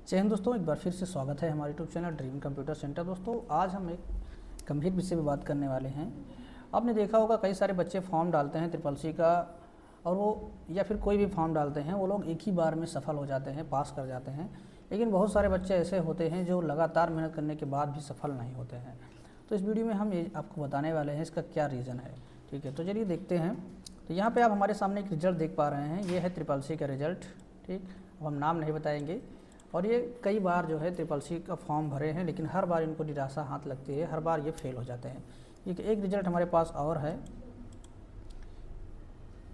जय हिंद दोस्तों, एक बार फिर से स्वागत है हमारे YouTube channel dream computer centre. दोस्तों आज हम एक गंभीर विषय पर बात करने वाले हैं। आपने देखा होगा कई सारे बच्चे फॉर्म डालते हैं ट्रिपल सी का, और वो या फिर कोई भी फॉर्म डालते हैं, वो लोग एक ही बार में सफल हो जाते हैं, पास कर जाते हैं। लेकिन बहुत सारे बच्चे ऐसे होते हैं जो लगातार मेहनत करने के बाद भी सफल नहीं होते हैं। तो इस वीडियो में हम ये आपको बताने वाले हैं इसका क्या रीज़न है। ठीक है, तो चलिए देखते हैं। तो यहाँ पे आप हमारे सामने एक रिजल्ट देख पा रहे हैं, ये है ट्रिपल सी का रिजल्ट। ठीक, अब हम नाम नहीं बताएंगे। और ये कई बार जो है ट्रिपल सी का फॉर्म भरे हैं, लेकिन हर बार इनको निराशा हाथ लगती है, हर बार ये फेल हो जाते हैं। एक रिजल्ट हमारे पास और है,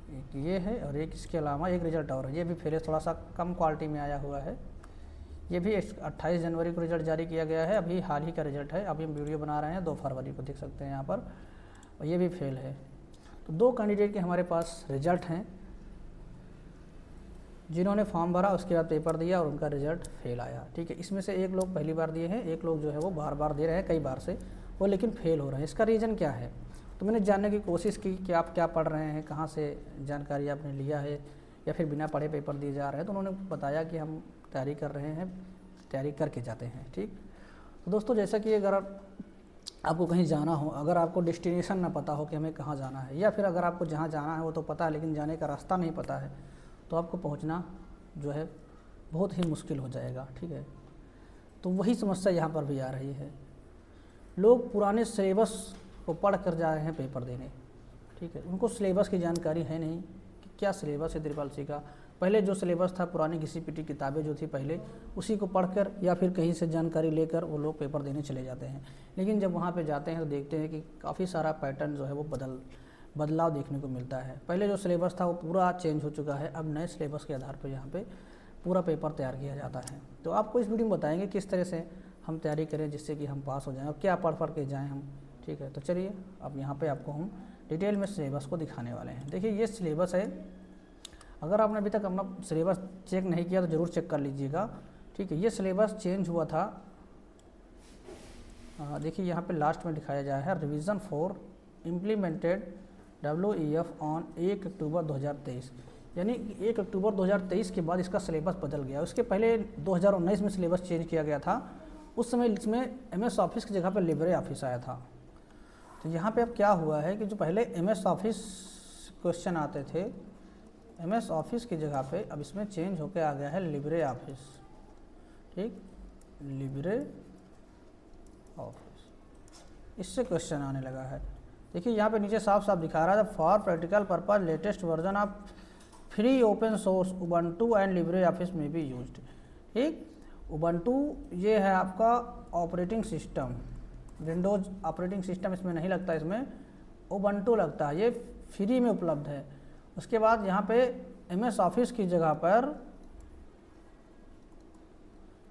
एक ये है, और एक इसके अलावा एक रिजल्ट और है, ये भी फेल है, थोड़ा सा कम क्वालिटी में आया हुआ है। ये भी 28 जनवरी को रिजल्ट जारी किया गया है, अभी हाल ही का रिजल्ट है। अभी हम वीडियो बना रहे हैं 2 फरवरी को, देख सकते हैं यहाँ पर, और ये भी फेल है। तो 2 कैंडिडेट के हमारे पास रिजल्ट हैं, जिन्होंने फॉर्म भरा उसके बाद पेपर दिया और उनका रिजल्ट फेल आया। ठीक है, इसमें से एक लोग पहली बार दिए हैं, एक लोग जो है वो बार बार दे रहे हैं, कई बार से वो, लेकिन फेल हो रहे हैं। इसका रीज़न क्या है? तो मैंने जानने की कोशिश की कि आप क्या पढ़ रहे हैं, कहाँ से जानकारी आपने लिया है, या फिर बिना पढ़े पेपर दिए जा रहे हैं। तो उन्होंने बताया कि हम तैयारी कर रहे हैं, तैयारी करके जाते हैं। ठीक, तो दोस्तों जैसा कि अगर आपको कहीं जाना हो, अगर आपको डेस्टिनेशन ना पता हो कि हमें कहाँ जाना है, या फिर अगर आपको जहाँ जाना है वो तो पता है लेकिन जाने का रास्ता नहीं पता है, तो आपको पहुंचना जो है बहुत ही मुश्किल हो जाएगा। ठीक है, तो वही समस्या यहाँ पर भी आ रही है। लोग पुराने सिलेबस को पढ़ कर जा रहे हैं पेपर देने। ठीक है, उनको सिलेबस की जानकारी है नहीं कि क्या सिलेबस है ट्रिपल सी का। पहले जो सिलेबस था, पुरानी घिसी पिटी किताबें जो थी पहले, उसी को पढ़कर या फिर कहीं से जानकारी लेकर वो लोग पेपर देने चले जाते हैं। लेकिन जब वहाँ पे जाते हैं तो देखते हैं कि काफ़ी सारा पैटर्न जो है वो बदलाव देखने को मिलता है। पहले जो सिलेबस था वो पूरा चेंज हो चुका है, अब नए सिलेबस के आधार पर यहाँ पे पूरा पेपर तैयार किया जाता है। तो आपको इस वीडियो में बताएंगे किस तरह से हम तैयारी करें जिससे कि हम पास हो जाएं, और क्या पढ़ के जाएं हम। ठीक है, तो चलिए अब यहाँ पे आपको हम डिटेल में सिलेबस को दिखाने वाले हैं। देखिए ये सिलेबस है, अगर आपने अभी तक अपना सिलेबस चेक नहीं किया तो ज़रूर चेक कर लीजिएगा। ठीक है, ये सिलेबस चेंज हुआ था, देखिए यहाँ पे लास्ट में दिखाया जाए है, revision for implemented WEF on 1 अक्टूबर 2023, यानी 1 अक्टूबर 2023 के बाद इसका सिलेबस बदल गया। उसके पहले 2019 में सिलेबस चेंज किया गया था, उस समय इसमें MS ऑफिस की जगह पर लिब्रे ऑफिस आया था। तो यहाँ पे अब क्या हुआ है कि जो पहले MS ऑफिस क्वेश्चन आते थे, MS ऑफिस की जगह पे अब इसमें चेंज होकर आ गया है लिब्रे ऑफिस। ठीक, लिब्रे ऑफिस, इससे क्वेश्चन आने लगा है। देखिए यहाँ पे नीचे साफ साफ दिखा रहा है, for practical purpose latest version of free open source Ubuntu and Libre office में भी यूज्ड। ठीक, उबंटू ये है आपका operating system, Windows operating system इसमें नहीं लगता, इसमें उबंटू लगता है, ये फ्री में उपलब्ध है। उसके बाद यहाँ पे MS ऑफिस की जगह पर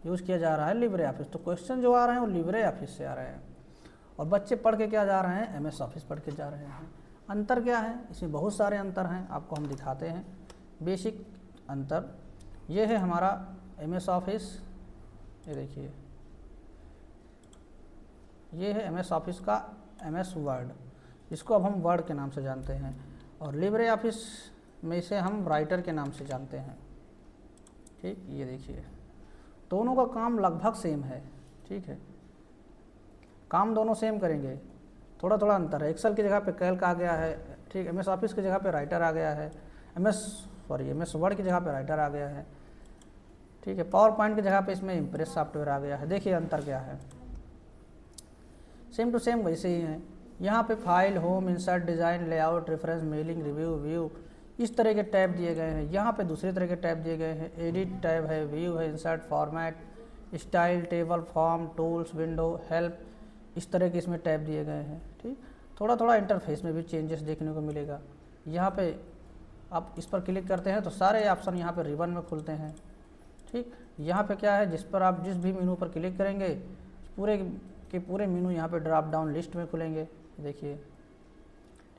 यूज़ किया जा रहा है लिब्रे ऑफिस। तो क्वेश्चन जो आ रहे हैं वो लिब्रे ऑफिस से आ रहे हैं, और बच्चे पढ़ के क्या जा रहे हैं, MS ऑफिस पढ़ के जा रहे हैं। अंतर क्या है? इसमें बहुत सारे अंतर हैं, आपको हम दिखाते हैं। बेसिक अंतर ये है हमारा MS ऑफिस, ये देखिए, ये है MS ऑफिस का MS वर्ड, जिसको अब हम वर्ड के नाम से जानते हैं, और लिब्रे ऑफिस में इसे हम राइटर के नाम से जानते हैं। ठीक, ये देखिए दोनों का काम लगभग सेम है। ठीक है, काम दोनों सेम करेंगे, थोड़ा थोड़ा अंतर है। एक्सेल की जगह पे कैल्क आ गया है। ठीक, MS ऑफिस की जगह पे राइटर आ गया है, MS वर्ड की जगह पे राइटर आ गया है। ठीक है, पावर पॉइंट की जगह पे इसमें इम्प्रेस सॉफ्टवेयर आ गया है। देखिए अंतर क्या है, सेम टू सेम वैसे ही है। यहाँ पे file, home, insert, design, layout, reference, mailing, review, view, इस तरह के टैब दिए गए हैं। यहाँ पे दूसरे तरह के टैब दिए गए हैं, एडिट टैब है, व्यू है, insert, format, style, table, form, tools, window, help, इस तरह के इसमें टैब दिए गए हैं। ठीक, थोड़ा थोड़ा इंटरफेस में भी चेंजेस देखने को मिलेगा। यहाँ पे आप इस पर क्लिक करते हैं तो सारे ऑप्शन यहाँ पे रिबन में खुलते हैं। ठीक, यहाँ पे क्या है, जिस पर आप जिस भी मेनू पर क्लिक करेंगे पूरे के पूरे मेनू यहाँ पे ड्रॉप डाउन लिस्ट में खुलेंगे। देखिए,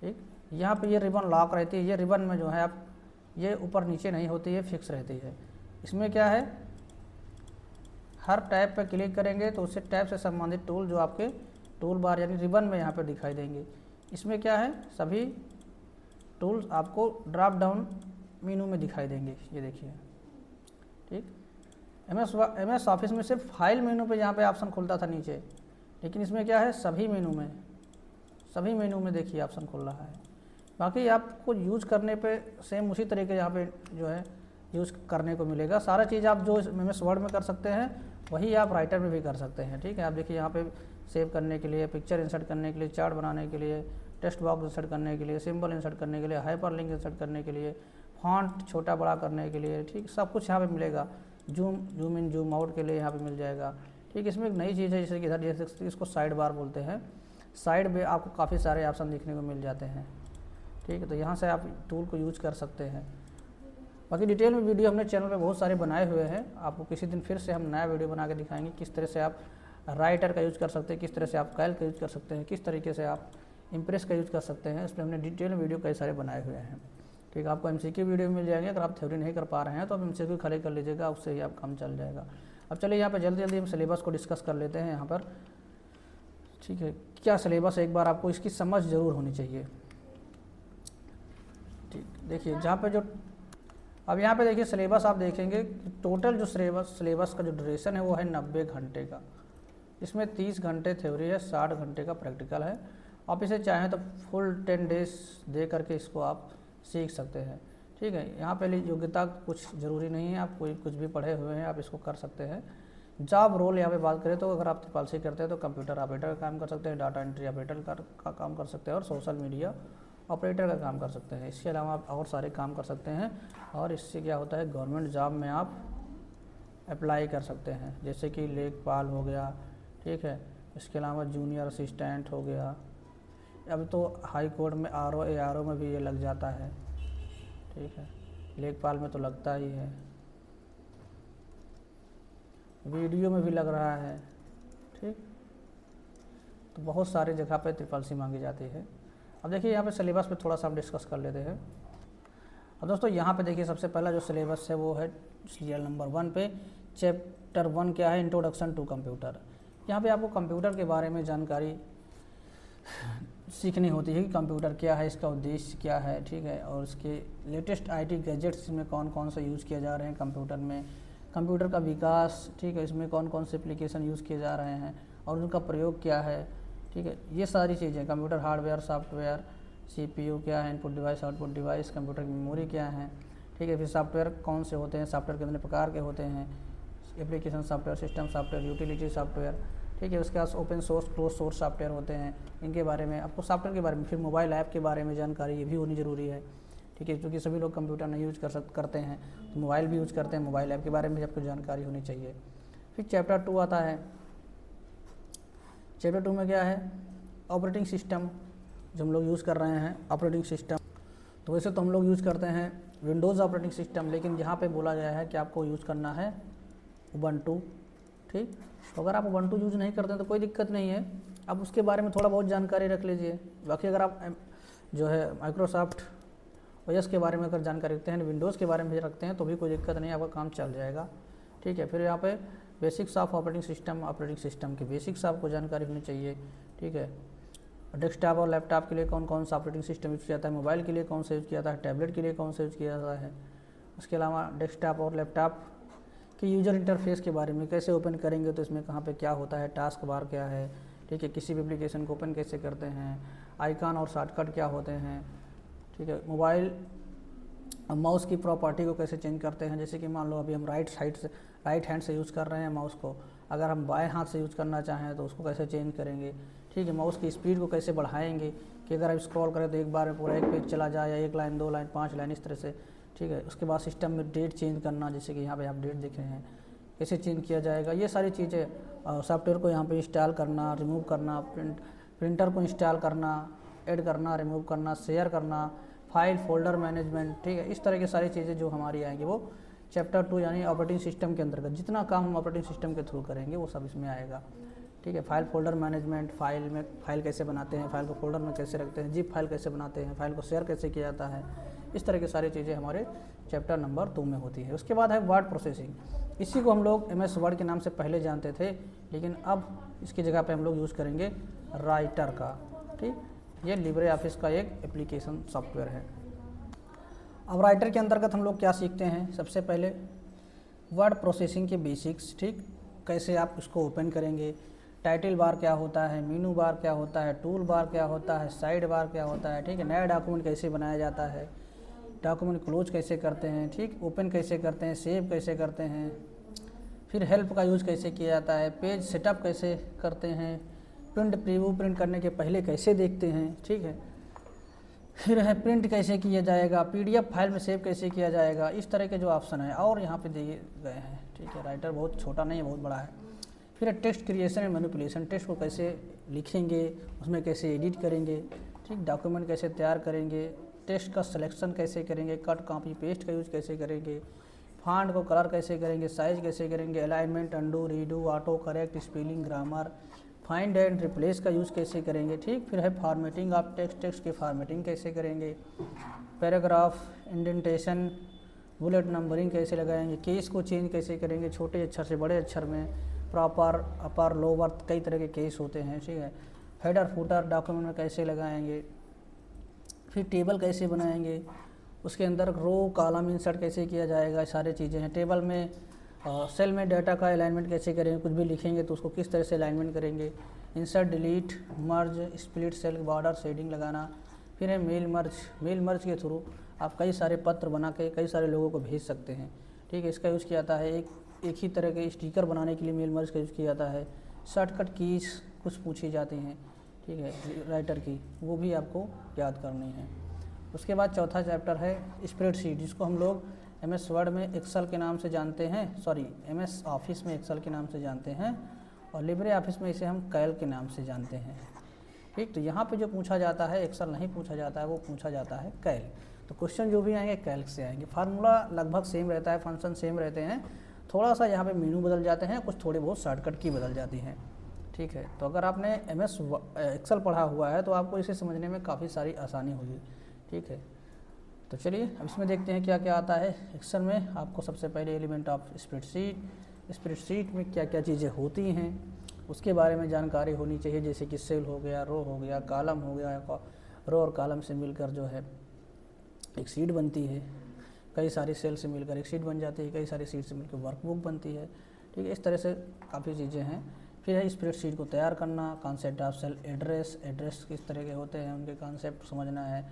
ठीक, यहाँ पे ये रिबन लॉक रहती है, ये रिबन में जो है आप ये ऊपर नीचे नहीं होती है, फिक्स रहती है। इसमें क्या है, हर टैब पर क्लिक करेंगे तो उससे टैब से संबंधित टूल जो आपके टूल बार यानी रिबन में यहाँ पर दिखाई देंगे। इसमें क्या है, सभी टूल्स आपको ड्रॉप डाउन मेनू में दिखाई देंगे। ये देखिए, ठीक, एमएस ऑफिस में सिर्फ फाइल मेनू पे यहाँ पे ऑप्शन खुलता था नीचे, लेकिन इसमें क्या है सभी मेनू में देखिए ऑप्शन खुल रहा है। बाकी आपको यूज़ करने पे सेम उसी तरीके यहाँ पे जो है यूज़ करने को मिलेगा। सारा चीज़ आप जो एमएस वर्ड में कर सकते हैं वही आप राइटर में भी कर सकते हैं। ठीक है, आप देखिए यहाँ पे सेव करने के लिए, पिक्चर इंसर्ट करने के लिए, चार्ट बनाने के लिए, टेक्स्ट बॉक्स इंसर्ट करने के लिए, सिंबल इंसर्ट करने के लिए, हाइपरलिंक इंसर्ट करने के लिए, फॉन्ट छोटा बड़ा करने के लिए, ठीक सब कुछ यहाँ पे मिलेगा। जूम इन जूम आउट के लिए यहाँ पे मिल जाएगा। ठीक, इसमें एक नई चीज़ है जैसे कि इधर जैसे इसको साइड बार बोलते हैं, साइड में आपको काफ़ी सारे ऑप्शन देखने को मिल जाते हैं। ठीक है, तो यहाँ से आप टूल को यूज कर सकते हैं। बाकी डिटेल में वीडियो हमने चैनल पे बहुत सारे बनाए हुए हैं, आपको किसी दिन फिर से हम नया वीडियो बना के दिखाएंगे किस तरह से आप राइटर का यूज़ कर सकते हैं, किस तरह से आप कैल्क का यूज़ कर सकते हैं, किस तरीके से आप इम्प्रेस का यूज़ कर सकते हैं। इसमें हमने डिटेल में वीडियो कई सारे बनाए हुए हैं। ठीक है, आपको एमसीक्यू वीडियो मिल जाएंगे। अगर आप थ्योरी नहीं कर पा रहे हैं तो आप एमसीक्यू खाली कर लीजिएगा, उससे ही आप काम चल जाएगा। अब चलिए यहाँ पर जल्दी हम सिलेबस को डिस्कस कर लेते हैं यहाँ पर। ठीक है, क्या सिलेबस, एक बार आपको इसकी समझ ज़रूर होनी चाहिए। ठीक, देखिए जहाँ पे जो अब यहाँ पे देखिए सिलेबस आप देखेंगे टोटल जो सिलेबस का जो ड्यूरेशन है वो है 90 घंटे का। इसमें 30 घंटे थ्योरी है, 60 घंटे का प्रैक्टिकल है। आप इसे चाहें तो फुल 10 डेज दे करके इसको आप सीख सकते हैं। ठीक है, यहाँ पे योग्यता कुछ ज़रूरी नहीं है, आप कोई कुछ भी पढ़े हुए हैं आप इसको कर सकते हैं। जॉब रोल यहाँ पे बात करें तो अगर आप त्रिपाल करते हैं तो कंप्यूटर ऑपरेटर का काम कर सकते हैं, डाटा एंट्री ऑपरेटर का काम कर सकते हैं और सोशल मीडिया ऑपरेटर का काम कर सकते हैं। इसके अलावा आप और सारे काम कर सकते हैं और इससे क्या होता है गवर्नमेंट जॉब में आप अप्लाई कर सकते हैं, जैसे कि लेखपाल हो गया। ठीक है, इसके अलावा जूनियर असिस्टेंट हो गया। अब तो हाई कोर्ट में आरओ एआरओ में भी ये लग जाता है। ठीक है, लेखपाल में तो लगता ही है, वीडियो में भी लग रहा है। ठीक, तो बहुत सारे जगह पे त्रिपाल मांगी जाती है। अब देखिए यहाँ पे सिलेबस पे थोड़ा सा हम डिस्कस कर लेते हैं। अब दोस्तों यहाँ पे देखिए सबसे पहला जो सिलेबस है वो है सीरियल नंबर 1 पे। चैप्टर 1 क्या है, इंट्रोडक्शन टू कंप्यूटर। यहाँ पे आपको कंप्यूटर के बारे में जानकारी सीखनी होती है कि कंप्यूटर क्या है, इसका उद्देश्य क्या है। ठीक है, और इसके लेटेस्ट आईटी गैजेट्स में कौन कौन से यूज़ किए जा रहे हैं कंप्यूटर में, कंप्यूटर का विकास। ठीक है, इसमें कौन कौन से एप्लीकेशन यूज़ किए जा रहे हैं और उनका प्रयोग क्या है। ठीक है, ये सारी चीज़ें, कंप्यूटर हार्डवेयर, सॉफ्टवेयर, सीपीयू क्या है, input device, output device, computer की मेमोरी क्या है। ठीक है, फिर सॉफ्टवेयर कौन से होते हैं, सॉफ्टवेयर कितने प्रकार के होते हैं, application software, system software, utility software. ठीक है, उसके पास open source, close source software होते हैं, इनके बारे में आपको सॉफ्टवेयर के बारे में, फिर मोबाइल ऐप के बारे में जानकारी ये भी होनी ज़रूरी है। ठीक है, क्योंकि सभी लोग कंप्यूटर नहीं यूज़ करते हैं तो मोबाइल भी यूज़ करते हैं, मोबाइल ऐप के बारे में भी आपको जानकारी होनी चाहिए। फिर चैप्टर 2 आता है। चैप्टर 2 में क्या है, ऑपरेटिंग सिस्टम जो हम लोग यूज़ कर रहे हैं। ऑपरेटिंग सिस्टम तो वैसे तो हम लोग यूज़ करते हैं विंडोज़ ऑपरेटिंग सिस्टम, लेकिन यहाँ पे बोला गया है कि आपको यूज़ करना है उबंटू। ठीक, तो अगर आप उबंटू यूज़ नहीं करते हैं तो कोई दिक्कत नहीं है, आप उसके बारे में थोड़ा बहुत जानकारी रख लीजिए। बाकी अगर आप जो है माइक्रोसॉफ्ट ओएस के बारे में अगर जानकारी रखते हैं, विंडोज़ के बारे में रखते हैं तो भी कोई दिक्कत नहीं, आपका काम चल जाएगा। ठीक है, फिर यहाँ पे बेसिक्स ऑफ ऑपरेटिंग सिस्टम के बेसिक्स आपको जानकारी होनी चाहिए। ठीक है, डेस्कटॉप और लैपटॉप के लिए कौन कौन सा ऑपरेटिंग सिस्टम यूज़ किया जाता है, मोबाइल के लिए कौन सा यूज़ किया जाता है, टैबलेट के लिए कौन सा यूज़ किया जाता है। उसके अलावा डेस्कटॉप और लैपटॉप के यूजर इंटरफेस के बारे में, कैसे ओपन करेंगे तो इसमें कहाँ पे क्या होता है, टास्क बार क्या है। ठीक है, किसी भी एप्लीकेशन को ओपन कैसे करते हैं, आइकन और शॉर्टकट क्या होते हैं। ठीक है, मोबाइल माउस की प्रॉपर्टी को कैसे चेंज करते हैं, जैसे कि मान लो अभी हम राइट हैंड से यूज़ कर रहे हैं माउस को, अगर हम बाएं हाथ से यूज़ करना चाहें तो उसको कैसे चेंज करेंगे। ठीक है, माउस की स्पीड को कैसे बढ़ाएंगे कि अगर आप स्क्रॉल करें तो एक बार में पूरा एक पेज चला जाए, या 1 लाइन 2 लाइन 5 लाइन इस तरह से। ठीक है, उसके बाद सिस्टम में डेट चेंज करना, जैसे कि यहाँ पे आप डेट देख रहे हैं, कैसे चेंज किया जाएगा, ये सारी चीज़ें। सॉफ्टवेयर को यहाँ पे इंस्टॉल करना, रिमूव करना, प्रिंटर को इंस्टॉल करना, ऐड करना, रिमूव करना, शेयर करना, फाइल फोल्डर मैनेजमेंट। ठीक है, इस तरह की सारी चीज़ें जो हमारी आएंगी वो चैप्टर 2 यानी ऑपरेटिंग सिस्टम के अंतर्गत जितना काम हम ऑपरेटिंग सिस्टम के थ्रू करेंगे वो सब इसमें आएगा। ठीक है, फाइल फोल्डर मैनेजमेंट, फाइल कैसे बनाते हैं, फाइल को फोल्डर में कैसे रखते हैं, जिप फाइल कैसे बनाते हैं, फाइल को शेयर कैसे किया जाता है, इस तरह की सारी चीज़ें हमारे चैप्टर नंबर 2 में होती है। उसके बाद है वर्ड प्रोसेसिंग। इसी को हम लोग MS वर्ड के नाम से पहले जानते थे, लेकिन अब इसकी जगह पे हम लोग यूज़ करेंगे राइटर का। ठीक, ये लिब्रे ऑफिस का एक एप्लीकेशन सॉफ्टवेयर है। अब राइटर के अंतर्गत हम लोग क्या सीखते हैं, सबसे पहले वर्ड प्रोसेसिंग के बेसिक्स, ठीक, कैसे आप उसको ओपन करेंगे, टाइटल बार क्या होता है, मेनू बार क्या होता है, टूल बार क्या होता है, साइड बार क्या होता है, ठीक है, नया डॉक्यूमेंट कैसे बनाया जाता है, डॉक्यूमेंट क्लोज कैसे करते हैं, ठीक, ओपन कैसे करते हैं, सेव कैसे करते हैं, फिर हेल्प का यूज़ कैसे किया जाता है, पेज सेटअप कैसे करते हैं, प्रिंट प्रीव्यू प्रिंट करने के पहले कैसे देखते हैं, ठीक है, फिर है प्रिंट कैसे किया जाएगा, पीडीएफ फाइल में सेव कैसे किया जाएगा, इस तरह के जो ऑप्शन है और यहाँ पे दिए गए हैं, ठीक है। राइटर बहुत छोटा नहीं है, बहुत बड़ा है। फिर text creation and manipulation, text को कैसे लिखेंगे, उसमें कैसे एडिट करेंगे, ठीक, डॉक्यूमेंट कैसे तैयार करेंगे, टेक्स्ट का सिलेक्शन कैसे करेंगे, कट कॉपी पेस्ट का यूज़ कैसे करेंगे, फॉन्ट को कलर कैसे करेंगे, साइज कैसे करेंगे, alignment, undo, redo, auto correct, spelling, grammar, find and replace का यूज़ कैसे करेंगे, ठीक, फिर है फॉर्मेटिंग ऑफ टेक्स्ट, टेक्स्ट की फॉर्मेटिंग कैसे करेंगे, पैराग्राफ, इंडेंटेशन, बुलेट नंबरिंग कैसे लगाएंगे, केस को चेंज कैसे करेंगे, छोटे अक्षर से बड़े अक्षर में, प्रॉपर, अपर, लोअर, कई तरह के केस होते हैं, ठीक है। हेडर फुटर डॉक्यूमेंट में कैसे लगाएंगे, फिर टेबल कैसे बनाएंगे, उसके अंदर रो कॉलम इंसर्ट कैसे किया जाएगा, सारी चीज़ें हैं। टेबल में सेल में डाटा का अलाइनमेंट कैसे करेंगे, कुछ भी लिखेंगे तो उसको किस तरह से अलाइनमेंट करेंगे, इंसर्ट, डिलीट, मर्ज, स्प्लिट सेल, बॉर्डर, शेडिंग लगाना। फिर है मेल मर्ज, मेल मर्ज के थ्रू आप कई सारे पत्र बना के कई सारे लोगों को भेज सकते हैं, ठीक है। इसका यूज़ किया जाता है एक ही तरह के स्टिकर बनाने के लिए मेल मर्ज का यूज़ किया जाता है। शॉर्टकट कीज कुछ पूछी जाती हैं, ठीक है, राइटर की, वो भी आपको याद करनी है। उसके बाद चौथा चैप्टर है स्प्रेडशीट, जिसको हम लोग MS वर्ड में एक्सेल के नाम से जानते हैं, सॉरी MS ऑफिस में एक्सेल के नाम से जानते हैं, और लिब्रे ऑफिस में इसे हम कैल्क के नाम से जानते हैं, ठीक। तो यहाँ पे जो पूछा जाता है एक्सेल नहीं पूछा जाता है, वो पूछा जाता है कैल्क। तो क्वेश्चन जो भी आएंगे कैल्क से आएंगे। फार्मूला लगभग सेम रहता है, फंक्शन सेम रहते हैं, थोड़ा सा यहाँ पे मेनू बदल जाते हैं, कुछ थोड़े बहुत शॉर्टकट की बदल जाती हैं, ठीक है। तो अगर आपने MS एक्सेल पढ़ा हुआ है तो आपको इसे समझने में काफ़ी सारी आसानी होगी, ठीक है। तो चलिए अब इसमें देखते हैं क्या क्या आता है एक्सेल में। आपको सबसे पहले एलिमेंट ऑफ स्प्रेडशीट, स्प्रेडशीट में क्या क्या चीज़ें होती हैं उसके बारे में जानकारी होनी चाहिए, जैसे कि सेल हो गया, रो हो गया, कॉलम हो गया, रो और कॉलम से मिलकर जो है एक शीट बनती है, कई सारी सेल से मिलकर एक शीट बन जाती है, कई सारी शीट से मिलकर वर्कबुक बनती है, ठीक है। इस तरह से काफ़ी चीज़ें हैं। फिर है स्प्रेडशीट को तैयार करना, concept of cell address, address किस तरह के होते हैं उनके कॉन्सेप्ट समझना है,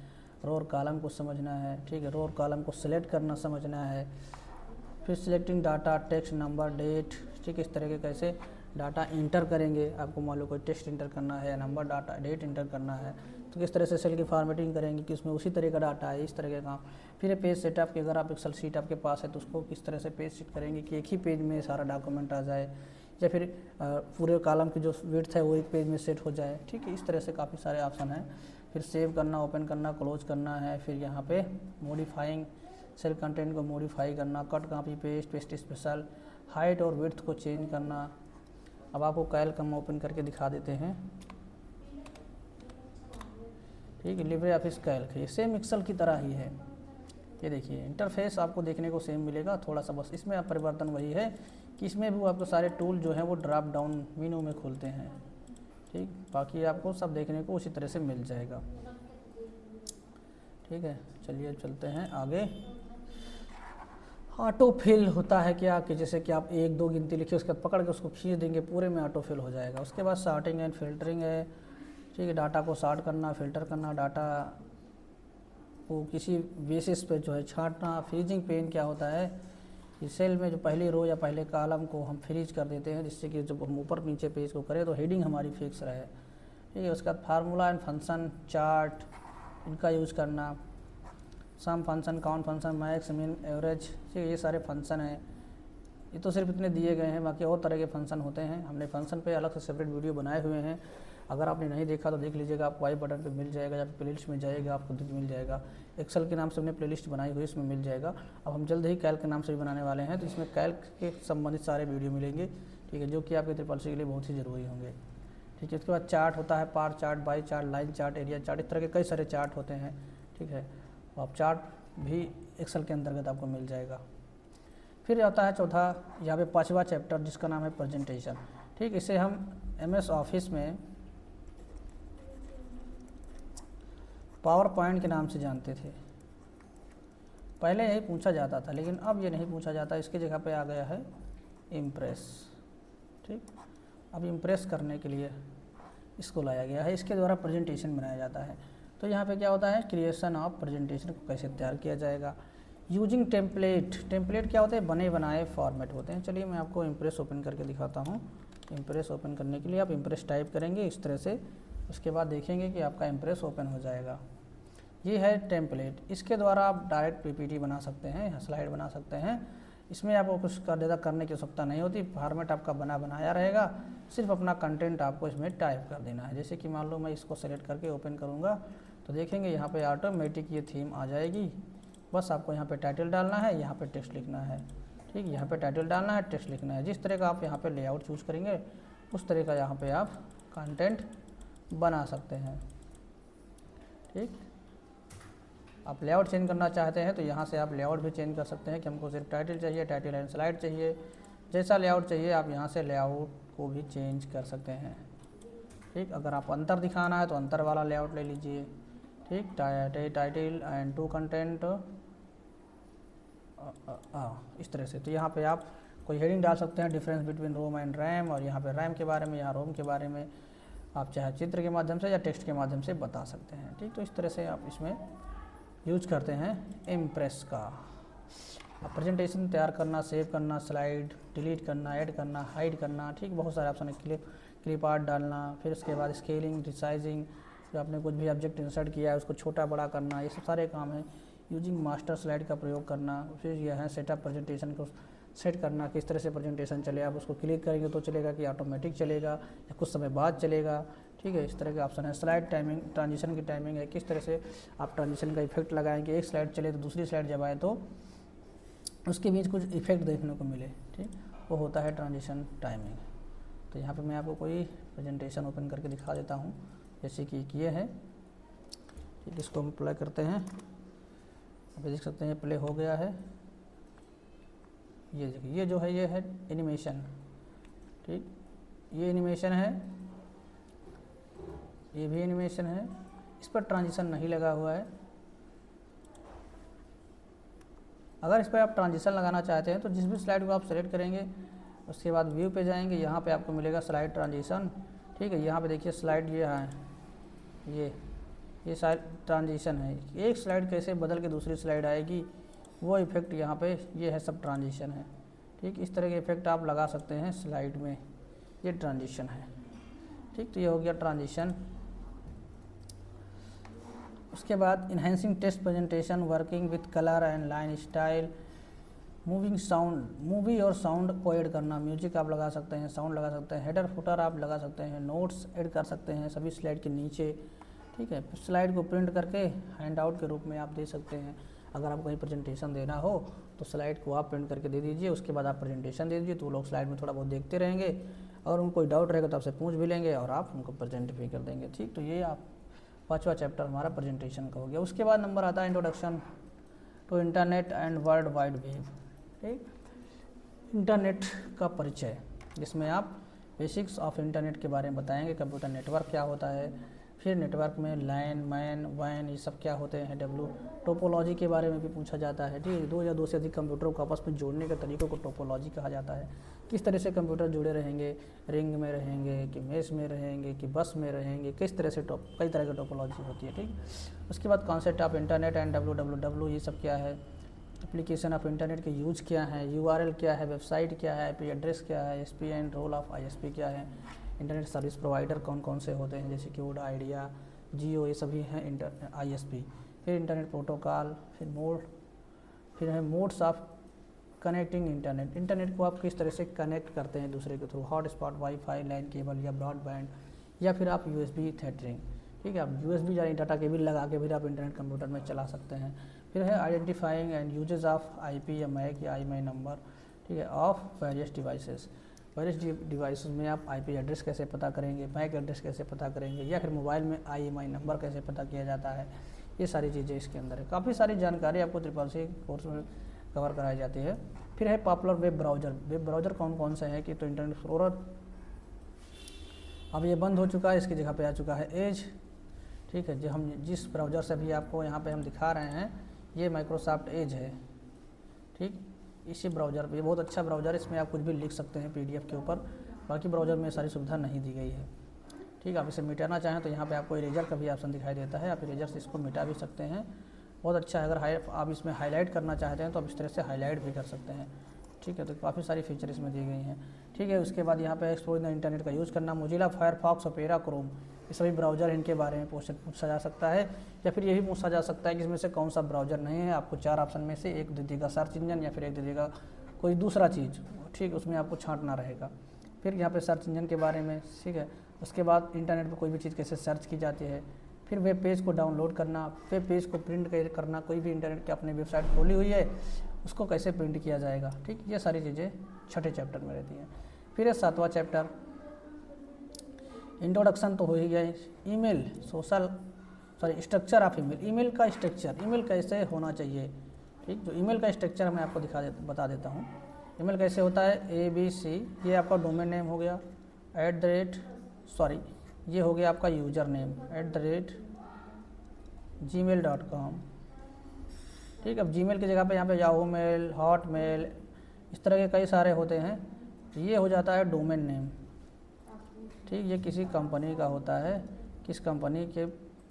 रो और कॉलम को समझना है, ठीक है, रो और कॉलम को सिलेक्ट करना समझना है। फिर selecting data, text, number, date, ठीक, इस तरह के कैसे डाटा इंटर करेंगे, आपको मान लो कोई टेक्स्ट इंटर करना है या नंबर, डाटा, डेट इंटर करना है तो किस तरह से सेल की फॉर्मेटिंग करेंगे कि उसमें उसी तरह का डाटा है, इस तरह के काम। फिर है पेज सेटअप कि अगर आप एक्सेल शीट आपके पास है तो उसको किस तरह से पेज सेट करेंगे कि एक ही पेज में सारा डॉक्यूमेंट आ जाए, या फिर पूरे कॉलम की जो विड्थ है वो एक पेज में सेट हो जाए, ठीक है। इस तरह से काफ़ी सारे ऑप्शन हैं। फिर सेव करना, ओपन करना, क्लोज करना है। फिर यहाँ पे मॉडिफाइंग सेल कंटेंट को मॉडिफाई करना, cut copy paste, paste special, height और विड्थ को चेंज करना। अब आपको कैल्क हम ओपन करके दिखा देते हैं, ठीक है। लिब्रे ऑफिस कैल्क है, सेम एक्सेल की तरह ही है। ये देखिए इंटरफेस आपको देखने को सेम मिलेगा, थोड़ा सा बस इसमें आप परिवर्तन वही है कि इसमें भी आपको सारे टूल जो हैं वो ड्रॉप डाउन मेनू में खुलते हैं, ठीक। बाकी आपको सब देखने को उसी तरह से मिल जाएगा, ठीक है। चलिए अब चलते हैं आगे। ऑटो फिल होता है क्या कि जैसे कि आप 1 2 गिनती लिखिए, उसके बाद पकड़ के उसको खींच देंगे, पूरे में ऑटो फिल हो जाएगा। उसके बाद सॉर्टिंग एंड फिल्टरिंग है, ठीक है, डाटा को सॉर्ट करना, फिल्टर करना, डाटा को किसी बेसिस पे जो है छांटना। फ्रीजिंग पेन क्या होता है कि सेल में जो पहली रो या पहले कॉलम को हम फ्रीज कर देते हैं, जिससे कि जब हम ऊपर नीचे पेज को करें तो हेडिंग हमारी फिक्स रहे, ठीक है। उसके बाद फार्मूला एंड फंक्शन, चार्ट, इनका यूज़ करना, सम फंक्शन, काउंट फंक्शन, मैक्स, मिन, एवरेज, ठीक है। ये सारे फंक्शन हैं, ये तो सिर्फ इतने दिए गए हैं, बाकी और तरह के फंक्शन होते हैं। हमने फंक्शन पे अलग से सेपरेट वीडियो बनाए हुए हैं, अगर आपने नहीं देखा तो देख लीजिएगा, आपको आई बटन पे मिल जाएगा, या प्लेलिस्ट में जाएगा आपको मिल जाएगा। एक्सेल के नाम से हमने प्लेलिस्ट बनाई हुई है, इसमें मिल जाएगा। अब हम जल्द ही कैल्क के नाम से भी बनाने वाले हैं, तो इसमें कैल्क के संबंधित सारे वीडियो मिलेंगे, ठीक है, जो कि आपके ट्रिपल सी के लिए बहुत ही ज़रूरी होंगे, ठीक है। उसके बाद चार्ट होता है, bar chart, pie chart, line chart, area chart, इस तरह के कई सारे चार्ट होते हैं, ठीक है। आप चार्ट भी एक्सेल के अंतर्गत आपको मिल जाएगा। फिर आता है चौथा, यहाँ पे 5वां चैप्टर जिसका नाम है प्रेजेंटेशन, ठीक। इसे हम MS ऑफिस में पावर पॉइंट के नाम से जानते थे। पहले यही पूछा जाता था, लेकिन अब ये नहीं पूछा जाता, इसकी जगह पे आ गया है इम्प्रेस। ठीक, अब इम्प्रेस करने के लिए इसको लाया गया है, इसके द्वारा प्रेजेंटेशन बनाया जाता है। तो यहाँ पे क्या होता है, क्रिएशन ऑफ प्रेजेंटेशन को कैसे तैयार किया जाएगा, यूजिंग टेम्पलेट। टेम्पलेट क्या होते हैं, बने बनाए फॉर्मेट होते हैं। चलिए मैं आपको इम्प्रेस ओपन करके दिखाता हूँ। इम्प्रेस ओपन करने के लिए आप इम्प्रेस टाइप करेंगे इस तरह से, उसके बाद देखेंगे कि आपका इम्प्रेस ओपन हो जाएगा। ये है टेम्पलेट, इसके द्वारा आप डायरेक्ट पीपीटी बना सकते हैं, स्लाइड बना सकते हैं। इसमें आपको कुछ ज़्यादा करने की आवश्यकता नहीं होती, फॉर्मेट आपका बनाया रहेगा, सिर्फ अपना कंटेंट आपको इसमें टाइप कर देना है। जैसे कि मान लो मैं इसको सेलेक्ट करके ओपन करूँगा तो देखेंगे यहाँ पे ऑटोमेटिक ये थीम आ जाएगी। बस आपको यहाँ पे टाइटल डालना है, यहाँ पे टेक्स्ट लिखना है। ठीक, यहाँ पे टाइटल डालना है, टेक्स्ट लिखना है। जिस तरह का आप यहाँ पे लेआउट चूज़ करेंगे उस तरह का यहाँ पे आप कंटेंट बना सकते हैं। ठीक, आप लेआउट चेंज करना चाहते हैं तो यहाँ से आप लेआउट भी चेंज कर सकते हैं कि हमको सिर्फ टाइटल चाहिए, टाइटल एंड स्लाइड चाहिए, जैसा लेआउट चाहिए आप यहाँ से लेआउट को भी चेंज कर सकते हैं। ठीक, अगर आप अंतर दिखाना है तो अंतर वाला लेआउट ले लीजिए। ठीक, टाइटल एंड टू कंटेंट इस तरह से। तो यहाँ पे आप कोई हेडिंग डाल सकते हैं, difference between ROM and RAM, और यहाँ पे रैम के बारे में, यहाँ रोम के बारे में आप चाहे चित्र के माध्यम से या टेक्स्ट के माध्यम से बता सकते हैं। ठीक, तो इस तरह से आप इसमें यूज करते हैं इम्प्रेस का। अब प्रेजेंटेशन तैयार करना, सेव करना, स्लाइड डिलीट करना, ऐड करना, हाइड करना, ठीक, बहुत सारे ऑप्शन है। क्लिप आर्ट डालना, फिर उसके बाद स्केलिंग, रिसाइजिंग, फिर आपने कुछ भी ऑब्जेक्ट इंसर्ट किया है उसको छोटा बड़ा करना, ये सब सारे काम है। यूजिंग मास्टर स्लाइड का प्रयोग करना, फिर यह है सेटअप प्रेजेंटेशन को सेट करना, किस तरह से प्रेजेंटेशन चले। आप उसको क्लिक करेंगे तो चलेगा कि ऑटोमेटिक चलेगा या कुछ समय बाद चलेगा। ठीक है, इस तरह के ऑप्शन है। स्लाइड टाइमिंग, ट्रांजिशन की टाइमिंग है, किस तरह से आप ट्रांजिशन का इफेक्ट लगाएंगे, एक स्लाइड चले तो दूसरी स्लाइड जब आए तो उसके बीच कुछ इफेक्ट देखने को मिले। ठीक, वो होता है ट्रांजिशन टाइमिंग। तो यहाँ पे मैं आपको कोई प्रेजेंटेशन ओपन करके दिखा देता हूँ, जैसे कि ये है। ठीक, इसको हम प्ले करते हैं, अभी देख सकते हैं प्ले हो गया है। ये देखिए, ये जो है ये है एनिमेशन। ठीक, ये एनिमेशन है, ये भी एनिमेशन है, इस पर ट्रांजिशन नहीं लगा हुआ है। अगर इस पर आप ट्रांजिशन लगाना चाहते हैं तो जिस भी स्लाइड को आप सेलेक्ट करेंगे उसके बाद व्यू पे जाएंगे, यहाँ पे आपको मिलेगा स्लाइड ट्रांजिशन। ठीक है, यहाँ पे देखिए स्लाइड ये है, ये स्लाइड ट्रांजिशन है। एक स्लाइड कैसे बदल के दूसरी स्लाइड आएगी वो इफेक्ट यहाँ पे ये है, सब ट्रांजिशन है। ठीक, इस तरह के इफेक्ट आप लगा सकते हैं स्लाइड में, ये ट्रांजिशन है। ठीक, तो ये हो गया ट्रांजिशन। उसके बाद enhancing text presentation, working with colour and line style, moving sound, movie और साउंड को ऐड करना, म्यूजिक आप लगा सकते हैं, साउंड लगा सकते हैं, हेडर फुटर आप लगा सकते हैं, नोट्स ऐड कर सकते हैं सभी स्लाइड के नीचे। ठीक है, स्लाइड को प्रिंट करके हैंड आउट के रूप में आप दे सकते हैं। अगर आपको कहीं प्रेजेंटेशन देना हो तो स्लाइड को आप प्रिंट करके दे दीजिए, उसके बाद आप प्रेजेंटेशन दे दीजिए, तो लोग स्लाइड में थोड़ा बहुत देखते रहेंगे और उनको कोई डाउट रहेगा तो आपसे पूछ भी लेंगे और आप उनको प्रेजेंट भी कर देंगे। ठीक, तो ये आप 5वां चैप्टर हमारा प्रेजेंटेशन का हो गया। उसके बाद नंबर आता है introduction to internet and world wide web. ठीक, इंटरनेट का परिचय, जिसमें आप बेसिक्स ऑफ इंटरनेट के बारे में बताएंगे, कंप्यूटर नेटवर्क क्या होता है, फिर नेटवर्क में लैन, मैन, वैन ये सब क्या होते हैं, डब्ल्यू, टोपोलॉजी के बारे में भी पूछा जाता है। ठीक, दो या दो से अधिक कंप्यूटरों को आपस में जोड़ने के तरीकों को टोपोलॉजी कहा जाता है। किस तरह से कंप्यूटर जुड़े रहेंगे, रिंग में रहेंगे कि मेश में रहेंगे कि बस में रहेंगे, किस तरह से कई तरह की टोपोलॉजी होती है। ठीक, उसके बाद concept of internet and www ये सब क्या है, एप्लीकेशन ऑफ इंटरनेट के यूज क्या है, URL क्या है, वेबसाइट क्या है, IP एड्रेस क्या है, SPN, रोल ऑफ ISP क्या है, इंटरनेट सर्विस प्रोवाइडर कौन कौन से होते हैं, जैसे कि वोडा, आइडिया, जियो, ये सभी हैं ISP। फिर इंटरनेट प्रोटोकॉल, फिर है modes of connecting internet, internet को आप किस तरह से कनेक्ट करते हैं दूसरे के through, hotspot, wifi, LAN cable या ब्रॉडबैंड, या फिर आप USB थेटरिंग। ठीक है, आप USB यानी डाटा केबल लगा के फिर आप इंटरनेट कंप्यूटर में चला सकते हैं। फिर है identifying and uses of IP या मैक या IMEI नंबर। ठीक है, of various devices, various devices में आप IP एड्रेस कैसे पता करेंगे, मैक एड्रेस कैसे पता करेंगे, या फिर मोबाइल में IMEI नंबर कैसे पता किया जाता है, ये सारी चीज़ें इसके अंदर है। काफ़ी सारी जानकारी आपको CCC कोर्स में कवर कराई जाती है। फिर है popular web browser, web browser कौन कौन से हैं कि तो इंटरनेट एक्सप्लोरर अब ये बंद हो चुका है, इसकी जगह पे आ चुका है एज। ठीक है, जो हम जिस ब्राउज़र से भी आपको यहाँ पे हम दिखा रहे हैं ये माइक्रोसॉफ्ट एज है, ठीक। इसी ब्राउज़र पे, ये बहुत अच्छा ब्राउज़र है, इसमें आप कुछ भी लिख सकते हैं पीडीएफ के ऊपर। बाकी ब्राउज़र में सारी सुविधा नहीं दी गई है, ठीक। आप इसे मिटाना चाहें तो यहाँ पे आपको इरेजर का भी ऑप्शन दिखाई देता है, आप इरेजर से इसको मिटा भी सकते हैं। बहुत अच्छा है। अगर आप इसमें हाईलाइट करना चाहते हैं तो आप इस तरह से हाईलाइट भी कर सकते हैं, ठीक है। तो काफ़ी सारी फीचर इसमें दी गई हैं, ठीक है। उसके बाद यहाँ पे एक्सप्लोर द इंटरनेट का यूज़ करना, मोजिला फायरफॉक्स, ओपेरा, क्रोम, ये सभी ब्राउज़र इनके बारे में पूछा जा सकता है, या फिर ये भी पूछा जा सकता है कि इसमें से कौन सा ब्राउज़र नहीं है। आपको 4 ऑप्शन में से एक दे देगा सर्च इंजन, या फिर एक दे देगा कोई दूसरा चीज़, ठीक। उसमें आपको छांटना रहेगा। फिर यहाँ पे सर्च इंजन के बारे में, ठीक है। उसके बाद इंटरनेट पर कोई भी चीज़ कैसे सर्च की जाती है। फिर वेब पेज को डाउनलोड करना, वेब पेज को प्रिंट करना, कोई भी इंटरनेट की अपनी वेबसाइट खोली हुई है उसको कैसे प्रिंट किया जाएगा, ठीक। ये सारी चीज़ें छठे चैप्टर में रहती हैं। फिर है 7वां चैप्टर, इंट्रोडक्शन तो हो ही गया। Email structure of email, email का स्ट्रक्चर, ईमेल कैसे होना चाहिए, ठीक। जो ईमेल का स्ट्रक्चर मैं आपको बता देता हूँ। ईमेल कैसे होता है, ABC, ये आपका डोमेन नेम हो गया, ये हो गया आपका यूज़र नेम @gmail.com, ठीक। अब जीमेल की जगह पे यहाँ पे याहू मेल, हॉट मेल, इस तरह के कई सारे होते हैं। ये हो जाता है डोमेन नेम, ठीक। ये किसी कंपनी का होता है, किस कंपनी के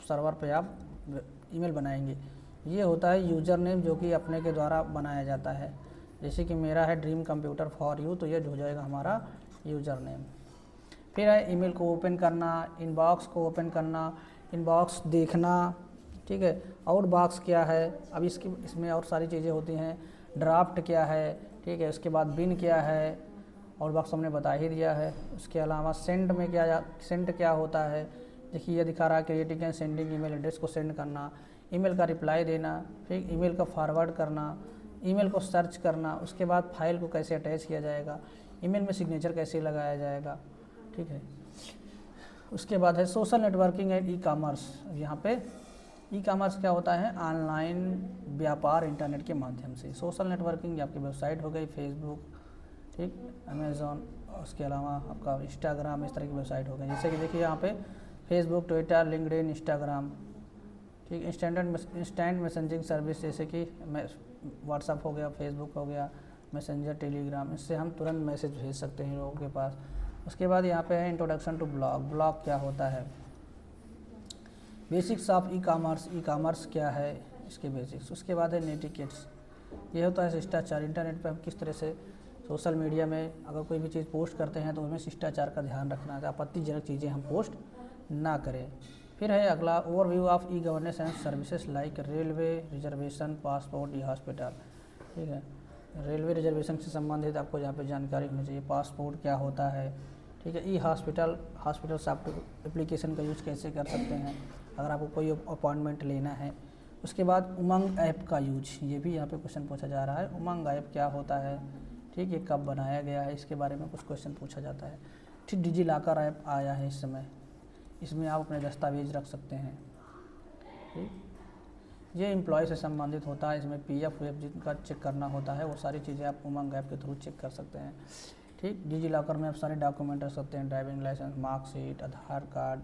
सर्वर पे आप ईमेल बनाएंगे। ये होता है यूज़र नेम, जो कि अपने के द्वारा बनाया जाता है। जैसे कि मेरा है ड्रीम कंप्यूटर फॉर यू, तो ये हो जाएगा हमारा यूज़र नेम। फिर है ईमेल को ओपन करना, इनबॉक्स को ओपन करना, इनबॉक्स देखना, ठीक है। आउटबॉक्स क्या है, अब इसमें और सारी चीज़ें होती हैं। ड्राफ्ट क्या है, ठीक है। उसके बाद बिन क्या है, आउटबॉक्स हमने बता ही दिया है। उसके अलावा सेंड में सेंड क्या होता है, देखिए ये दिखा रहा है creating and sending email address को सेंड करना, ईमेल का रिप्लाई देना, फिर ईमेल का फॉरवर्ड करना, ईमेल को सर्च करना, उसके बाद फाइल को कैसे अटैच किया जाएगा, ईमेल में सिग्नेचर कैसे लगाया जाएगा, ठीक है। उसके बाद है social networking and e commerce. यहाँ पे ई कॉमर्स क्या होता है, ऑनलाइन व्यापार इंटरनेट के माध्यम से। सोशल नेटवर्किंग आपकी वेबसाइट हो गई, फेसबुक, ठीक, अमेज़ॉन, उसके अलावा आपका इंस्टाग्राम, इस तरह की वेबसाइट हो गई। जैसे कि देखिए यहाँ पे फेसबुक, ट्विटर, लिंक्डइन, इंस्टाग्राम, ठीक। इंस्टेंट मैसेजिंग सर्विस, जैसे कि व्हाट्सअप हो गया, फेसबुक हो गया, मैसेंजर, टेलीग्राम, इससे हम तुरंत मैसेज भेज सकते हैं लोगों के पास। उसके बाद यहाँ पे है इंट्रोडक्शन टू ब्लॉग, ब्लॉग क्या होता है, बेसिक्स ऑफ ई कॉमर्स क्या है, इसके बेसिक्स। उसके बाद है नेटिकेट्स, ये होता है शिष्टाचार। इंटरनेट पे हम किस तरह से सोशल मीडिया में अगर कोई भी चीज़ पोस्ट करते हैं तो हमें शिष्टाचार का ध्यान रखना है, आपत्तिजनक चीज़ें हम पोस्ट ना करें। फिर है अगला overview of e governance and services like railway reservation, passport, E hospital, ठीक है। रेलवे रिजर्वेशन से संबंधित आपको यहाँ पे जानकारी होनी चाहिए। पासपोर्ट क्या होता है, ठीक है। ई हॉस्पिटल सॉफ्टवेयर एप्लीकेशन का यूज़ कैसे कर सकते हैं अगर आपको कोई अपॉइंटमेंट लेना है। उसके बाद उमंग ऐप का यूज, ये भी यहाँ पे क्वेश्चन पूछा जा रहा है। उमंग ऐप क्या होता है, ठीक, ये कब बनाया गया है, इसके बारे में कुछ क्वेश्चन पूछा जाता है। ठीक, डिजी लॉकर ऐप आया है इस समय, इसमें आप अपने दस्तावेज रख सकते हैं, ठीक। ये एम्प्लॉय से संबंधित होता है, इसमें PF जिनका चेक करना होता है वो सारी चीज़ें आप उमंग ऐप के थ्रू चेक कर सकते हैं, ठीक। डिजी लॉकर में आप सारे डॉक्यूमेंट रख सकते हैं, ड्राइविंग लाइसेंस, मार्कशीट, आधार कार्ड,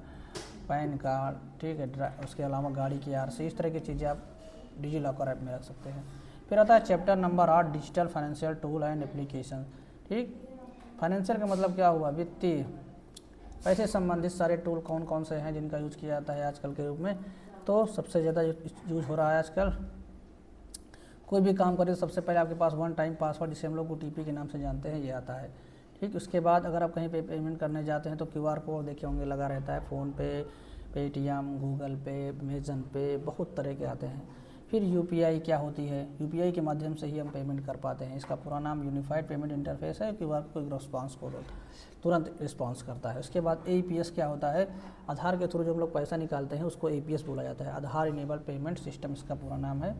पैन कार्ड, ठीक है। उसके अलावा गाड़ी की RC, इस तरह की चीज़ें आप डिजी लॉकर ऐप में रख सकते हैं। फिर आता है chapter number 8, digital financial tool and application, ठीक। फाइनेंशियल का मतलब क्या हुआ, वित्तीय, पैसे संबंधित सारे टूल कौन कौन से हैं जिनका यूज़ किया जाता है आजकल के रूप में। तो सबसे ज़्यादा यूज़ हो रहा है आजकल, कोई भी काम करें तो सबसे पहले आपके पास वन टाइम पासवर्ड, जिसे हम लोग OTP के नाम से जानते हैं, ये आता है, ठीक। उसके बाद अगर आप कहीं पे पेमेंट करने जाते हैं तो QR कोड देखे होंगे लगा रहता है, फ़ोनपे, पेटीएम, गूगल पे, अमेज़न पे, बहुत तरह के आते हैं। फिर UPI क्या होती है, UPI के माध्यम से ही हम पेमेंट कर पाते हैं। इसका पूरा नाम यूनिफाइड पेमेंट इंटरफेस है। QR कोई रिस्पॉन्स कोड होता है, तुरंत रिस्पॉन्स करता है। उसके बाद APS क्या होता है, आधार के थ्रू जो हम लोग पैसा निकालते हैं उसको APS बोला जाता है, आधार इनेबल पेमेंट सिस्टम इसका पूरा नाम है।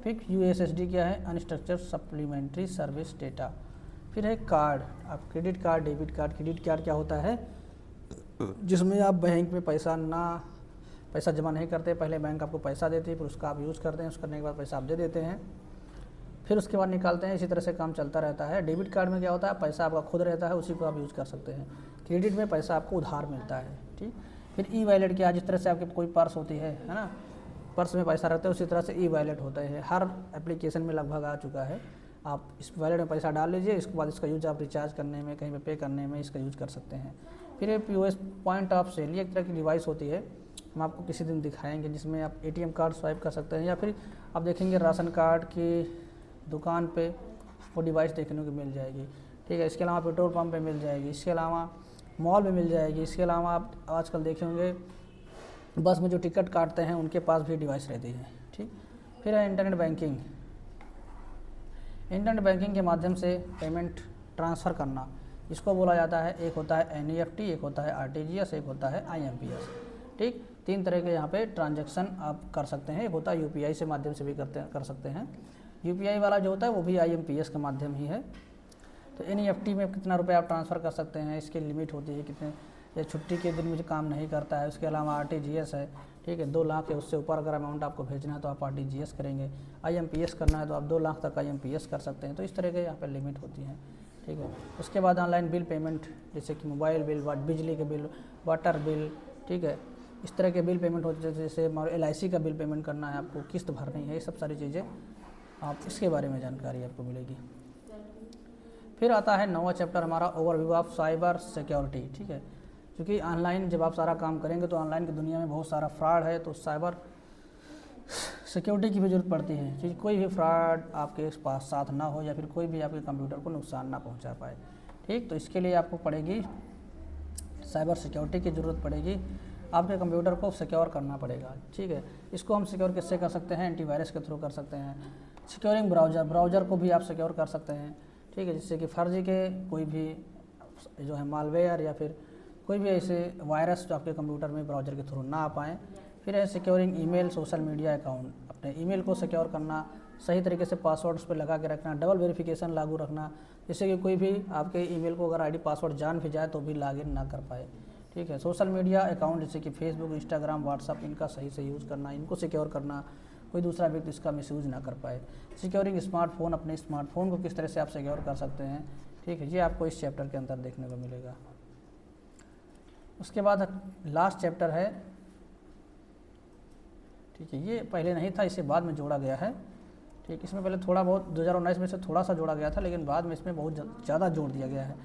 फिर USSD क्या है, अनस्ट्रक्चर्ड सप्लीमेंट्री सर्विस डेटा। फिर है कार्ड, आप credit card, debit card. Credit card क्या होता है, जिसमें आप बैंक में पैसा जमा नहीं करते, पहले बैंक आपको पैसा देती है, फिर उसका आप यूज़ करते हैं, उसको करने के बाद पैसा आप दे देते हैं, फिर उसके बाद निकालते हैं। इसी तरह से काम चलता रहता है। डेबिट कार्ड में क्या होता है, पैसा आपका खुद रहता है, उसी को आप यूज़ कर सकते हैं। क्रेडिट में पैसा आपको उधार मिलता है, ठीक। फिर ई वॉलेट क्या, जिस तरह से आपके कोई पर्स होती है ना, पर्स में पैसा रखते हैं उसी तरह से ई वॉलेट होता है, हर एप्लीकेशन में लगभग आ चुका है। आप इस वॉलेट में पैसा डाल लीजिए, इसके बाद इसका यूज आप रिचार्ज करने में, कहीं पे पे करने में इसका यूज कर सकते हैं। फिर ये POS पॉइंट ऑफ सेल, ये एक तरह की डिवाइस होती है, हम आपको किसी दिन दिखाएंगे, जिसमें आप ATM कार्ड स्वाइप कर सकते हैं, या फिर आप देखेंगे राशन कार्ड की दुकान पे वो डिवाइस देखने को मिल जाएगी। ठीक है, इसके अलावा पेट्रोल पंप पे मिल जाएगी, इसके अलावा मॉल में मिल जाएगी, इसके अलावा आप आजकल देखे होंगे बस में जो टिकट काटते हैं उनके पास भी डिवाइस रहती है। ठीक, फिर है इंटरनेट बैंकिंग। इंटरनेट बैंकिंग के माध्यम से पेमेंट ट्रांसफ़र करना, इसको बोला जाता है, एक होता है NEFT, एक होता है RTGS, एक होता है IMPS। ठीक, 3 तरह के यहाँ पे ट्रांजैक्शन आप कर सकते हैं। एक होता है UPI से माध्यम से भी कर सकते हैं। UPI वाला जो होता है वो भी IMPS के माध्यम ही है। तो NEFT में कितना रुपये आप ट्रांसफ़र कर सकते हैं, इसकी लिमिट होती है कितने, या छुट्टी के दिन मुझे काम नहीं करता है। उसके अलावा RTGS है, ठीक है, 2 लाख या उससे ऊपर अगर अमाउंट आपको भेजना है तो आप RTGS करेंगे। IMPS करना है तो आप 2 लाख तक IMPS कर सकते हैं। तो इस तरह के यहाँ पर लिमिट होती है। ठीक है, उसके बाद ऑनलाइन बिल पेमेंट, जैसे कि मोबाइल बिल, बिजली के बिल, वाटर बिल, ठीक है, इस तरह के बिल पेमेंट होते हैं। जैसे LIC का बिल पेमेंट करना है, आपको किस्त भरनी है, ये सब सारी चीज़ें आप इसके बारे में जानकारी आपको मिलेगी। फिर आता है 9वां चैप्टर हमारा, ओवरव्यू ऑफ साइबर सिक्योरिटी। ठीक है, क्योंकि ऑनलाइन जब आप सारा काम करेंगे तो ऑनलाइन की दुनिया में बहुत सारा फ्रॉड है, तो साइबर सिक्योरिटी की भी जरूरत पड़ती है कि कोई भी फ्रॉड आपके पास साथ ना हो, या फिर कोई भी आपके कंप्यूटर को नुकसान ना पहुंचा पाए। ठीक, तो इसके लिए आपको पड़ेगी साइबर सिक्योरिटी की ज़रूरत पड़ेगी, आपके कंप्यूटर को सिक्योर करना पड़ेगा। ठीक है, इसको हम सिक्योर किससे कर सकते हैं, एंटीवायरस के थ्रू कर सकते हैं। सिक्योरिंग ब्राउज़र को भी आप सिक्योर कर सकते हैं। ठीक है, जिससे कि फर्जी के कोई भी जो है मालवेयर या फिर कोई भी ऐसे वायरस जो आपके कंप्यूटर में ब्राउज़र के थ्रू ना आ पाएँ। फिर है securing email, social media account, अपने ईमेल को सिक्योर करना, सही तरीके से पासवर्ड उस पर लगा के रखना, डबल वेरिफिकेशन लागू रखना, जिससे कि कोई भी आपके ईमेल को अगर ID पासवर्ड जान भी जाए तो भी लॉगिन ना कर पाए। ठीक है, सोशल मीडिया अकाउंट जैसे कि फेसबुक, इंस्टाग्राम, व्हाट्सअप, इनका सही से यूज़ करना, इनको सिक्योर करना, कोई दूसरा व्यक्ति इसका मिसयूज़ ना कर पाए। सिक्योरिंग स्मार्टफोन, अपने स्मार्टफोन को किस तरह से आप सिक्योर कर सकते हैं। ठीक है, ये आपको इस चैप्टर के अंदर देखने को मिलेगा। उसके बाद लास्ट चैप्टर है, ठीक है, ये पहले नहीं था, इसे बाद में जोड़ा गया है। ठीक, इसमें पहले थोड़ा बहुत 2019 में से थोड़ा सा जोड़ा गया था, लेकिन बाद में इसमें बहुत ज़्यादा जोड़ दिया गया है।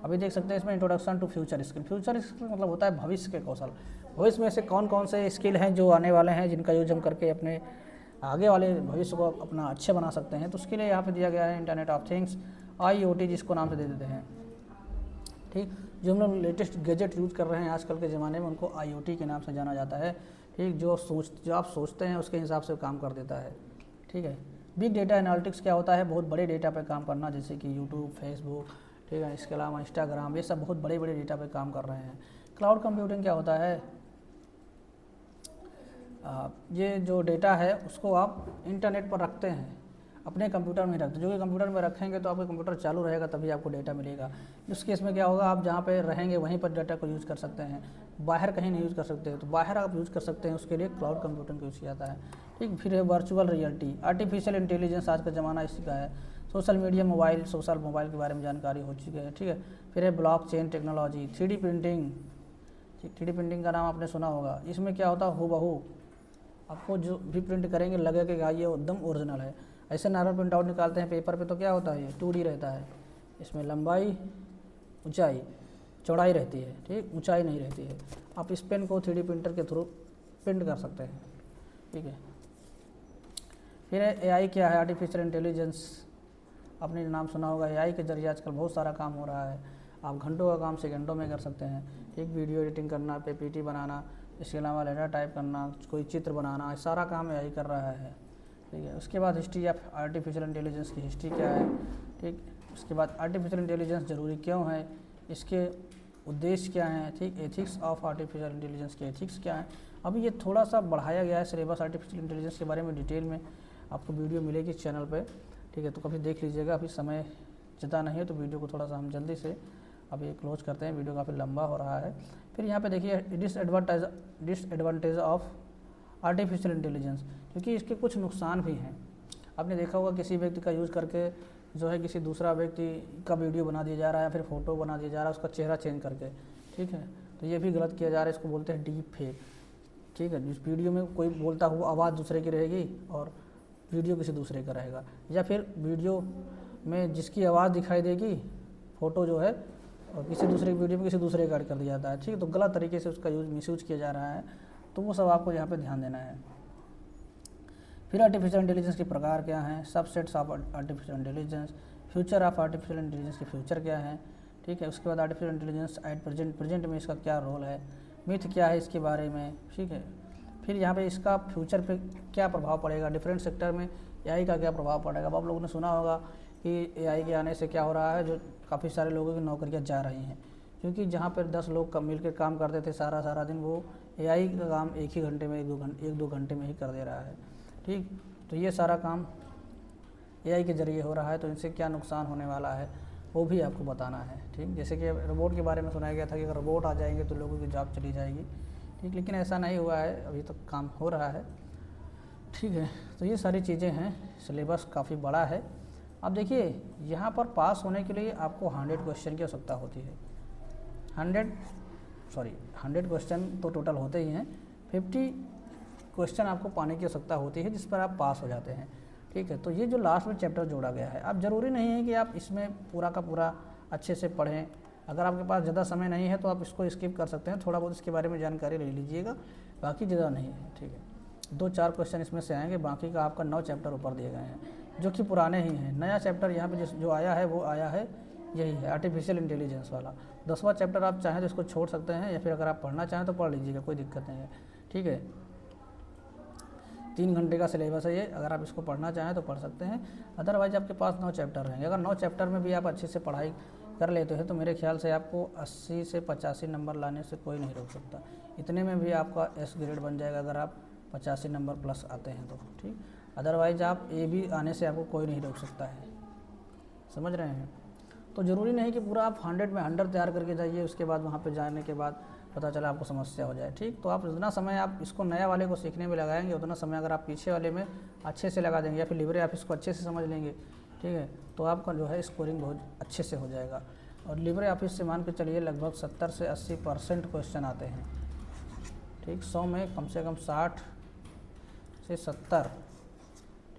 अभी देख सकते हैं इसमें introduction to future skill. Future skill मतलब होता है भविष्य के कौशल। भविष्य में से कौन कौन से स्किल हैं जो आने वाले हैं, जिनका यूज हम करके अपने आगे वाले भविष्य को अपना अच्छे बना सकते हैं। तो उसके लिए यहाँ पे दिया गया है इंटरनेट ऑफ थिंग्स, IoT जिसको नाम से दे देते हैं। ठीक, जो हम लोग लेटेस्ट गैजेट यूज़ कर रहे हैं आजकल के ज़माने में, उनको IoT के नाम से जाना जाता है। ठीक, जो आप सोचते हैं उसके हिसाब से काम कर देता है। ठीक है, बिग डेटा एनालिटिक्स क्या होता है, बहुत बड़े डेटा पे काम करना, जैसे कि यूट्यूब, फेसबुक, ठीक है, इसके अलावा इंस्टाग्राम, ये सब बहुत बड़े बड़े डेटा पे काम कर रहे हैं। क्लाउड कंप्यूटिंग क्या होता है, ये जो डेटा है उसको आप इंटरनेट पर रखते हैं, अपने कंप्यूटर में रखते हैं। जो कि कंप्यूटर में रखेंगे तो आपका कंप्यूटर चालू रहेगा तभी आपको डेटा मिलेगा। इस केस में क्या होगा, आप जहाँ पे रहेंगे वहीं पर डेटा को यूज़ कर सकते हैं, बाहर कहीं नहीं यूज़ कर सकते। तो बाहर आप यूज़ कर सकते हैं, उसके लिए क्लाउड कंप्यूटिंग का यूज़ किया जाता है। ठीक, फिर है वर्चुअल रियलिटी, आर्टिफिशियल इंटेलिजेंस, आज का ज़माना इसी का है। सोशल मीडिया, सोशल मोबाइल के बारे में जानकारी हो चुकी है। ठीक है, फिर है blockchain technology, 3D printing. 3D printing का नाम आपने सुना होगा। इसमें क्या होता है, हूबहू आपको जो भी प्रिंट करेंगे लगेगा ये एकदम ओरिजिनल है। ऐसे नॉर्मल प्रिंट आउट निकालते हैं पेपर पे तो क्या होता है, ये 2D रहता है, इसमें लंबाई, ऊंचाई, चौड़ाई रहती है। ठीक, ऊंचाई नहीं रहती है। आप इस पेन को 3D प्रिंटर के थ्रू प्रिंट कर सकते हैं। ठीक है, फिर AI क्या है, आर्टिफिशियल इंटेलिजेंस, आपने नाम सुना होगा। AI के जरिए आजकल बहुत सारा काम हो रहा है, आप घंटों का काम सेकंडों में कर सकते हैं। एक वीडियो एडिटिंग करना, PPT बनाना, इसके अलावा लेटर टाइप करना, कोई चित्र बनाना, सारा काम AI कर रहा है। ठीक है, उसके बाद हिस्ट्री ऑफ आर्टिफिशियल इंटेलिजेंस की हिस्ट्री क्या है। ठीक, उसके बाद आर्टिफिशियल इंटेलिजेंस ज़रूरी क्यों है, इसके उद्देश्य क्या हैं। ठीक, एथिक्स ऑफ आर्टिफिशियल इंटेलिजेंस के एथिक्स क्या हैं। अभी ये थोड़ा सा बढ़ाया गया है सिलेबस, आर्टिफिशियल इंटेलिजेंस के बारे में डिटेल में आपको वीडियो मिलेगी चैनल पे। ठीक है, तो कभी देख लीजिएगा। अभी समय ज़्यादा नहीं है तो वीडियो को थोड़ा सा हम जल्दी से अभी क्लोज करते हैं, वीडियो काफ़ी लंबा हो रहा है। फिर यहाँ पे देखिए डिसएडवांटेज ऑफ आर्टिफिशियल इंटेलिजेंस, क्योंकि इसके कुछ नुकसान भी हैं। आपने देखा होगा किसी व्यक्ति का यूज़ करके जो है किसी दूसरा व्यक्ति का वीडियो बना दिया जा रहा है, फिर फोटो बना दिया जा रहा है उसका चेहरा चेंज करके। ठीक है, तो ये भी गलत किया जा रहा है, इसको बोलते हैं डीप फेक। ठीक है। जिस वीडियो में कोई बोलता हुआ आवाज़ दूसरे की रहेगी और वीडियो किसी दूसरे का रहेगा, या फिर वीडियो में जिसकी आवाज़ दिखाई देगी फ़ोटो जो है और किसी दूसरे वीडियो में किसी दूसरे का ऐड कर दिया जाता है, ठीक है। तो गलत तरीके से उसका मिसयूज किया जा रहा है, तो वो सब आपको यहाँ पे ध्यान देना है। फिर आर्टिफिशियल इंटेलिजेंस के प्रकार क्या हैं, subsets of artificial intelligence, future of artificial intelligence के फ्यूचर क्या है, ठीक है। उसके बाद आर्टिफिशियल इंटेलिजेंस एट प्रेजेंट में इसका क्या रोल है, मिथ क्या है इसके बारे में, ठीक है। फिर यहाँ पे इसका फ्यूचर पे क्या प्रभाव पड़ेगा, डिफरेंट सेक्टर में एआई का क्या प्रभाव पड़ेगा। अब आप लोगों ने सुना होगा कि एआई के आने से क्या हो रहा है, जो काफ़ी सारे लोगों की नौकरियाँ जा रही हैं, क्योंकि जहाँ पर 10 लोग मिलकर काम करते थे सारा दिन, वो एआई का काम एक ही घंटे में, एक दो घंटे में ही कर दे रहा है, ठीक। तो ये सारा काम एआई के ज़रिए हो रहा है, तो इनसे क्या नुकसान होने वाला है वो भी आपको बताना है, ठीक। जैसे कि रोबोट के बारे में सुनाया गया था कि अगर रोबोट आ जाएंगे तो लोगों की जॉब चली जाएगी, ठीक, लेकिन ऐसा नहीं हुआ है, अभी तक काम हो रहा है, ठीक है। तो ये सारी चीज़ें हैं, सिलेबस काफ़ी बड़ा है। अब देखिए यहाँ पर पास होने के लिए आपको 100 क्वेश्चन की आवश्यकता होती है। 100 क्वेश्चन तो टोटल होते ही हैं, 50 क्वेश्चन आपको पाने की आवश्यकता होती है, जिस पर आप पास हो जाते हैं, ठीक है। तो ये जो लास्ट में चैप्टर जोड़ा गया है, अब ज़रूरी नहीं है कि आप इसमें पूरा का पूरा अच्छे से पढ़ें। अगर आपके पास ज़्यादा समय नहीं है तो आप इसको स्किप कर सकते हैं, थोड़ा बहुत इसके बारे में जानकारी ले लीजिएगा, बाकी ज़्यादा नहीं है, ठीक है। 2-4 क्वेश्चन इसमें से आएंगे, बाकी का आपका 9 चैप्टर ऊपर दिए गए हैं जो कि पुराने ही हैं। नया चैप्टर यहाँ पे जो आया है वो आया है यही है, आर्टिफिशियल इंटेलिजेंस वाला। 10वां चैप्टर आप चाहें तो इसको छोड़ सकते हैं, या फिर अगर आप पढ़ना चाहें तो पढ़ लीजिएगा, कोई दिक्कत नहीं है, ठीक है। 3 घंटे का सिलेबस है ये, अगर आप इसको पढ़ना चाहें तो पढ़ सकते हैं, अदरवाइज आपके पास 9 चैप्टर रहेंगे। अगर 9 चैप्टर में भी आप अच्छे से पढ़ाई कर लेते हैं तो मेरे ख्याल से आपको 80 से 85 नंबर लाने से कोई नहीं रोक सकता। इतने में भी आपका एस ग्रेड बन जाएगा अगर आप 85 नंबर प्लस आते हैं तो, ठीक। अदरवाइज आप ए भी आने से आपको कोई नहीं रोक सकता है, समझ रहे हैं। तो ज़रूरी नहीं कि पूरा आप 100 में 100 तैयार करके जाइए, उसके बाद वहाँ पे जाने के बाद पता चला आपको समस्या हो जाए, ठीक। तो आप जितना समय आप इसको नया वाले को सीखने में लगाएंगे, उतना समय अगर आप पीछे वाले में अच्छे से लगा देंगे, या फिर लिब्रे ऑफिस को अच्छे से समझ लेंगे, ठीक है, तो आपका जो है स्कोरिंग बहुत अच्छे से हो जाएगा। और लिब्रे ऑफिस से मान के चलिए लगभग 70 से 80% क्वेश्चन आते हैं, ठीक। 100 में कम से कम 60 से 70,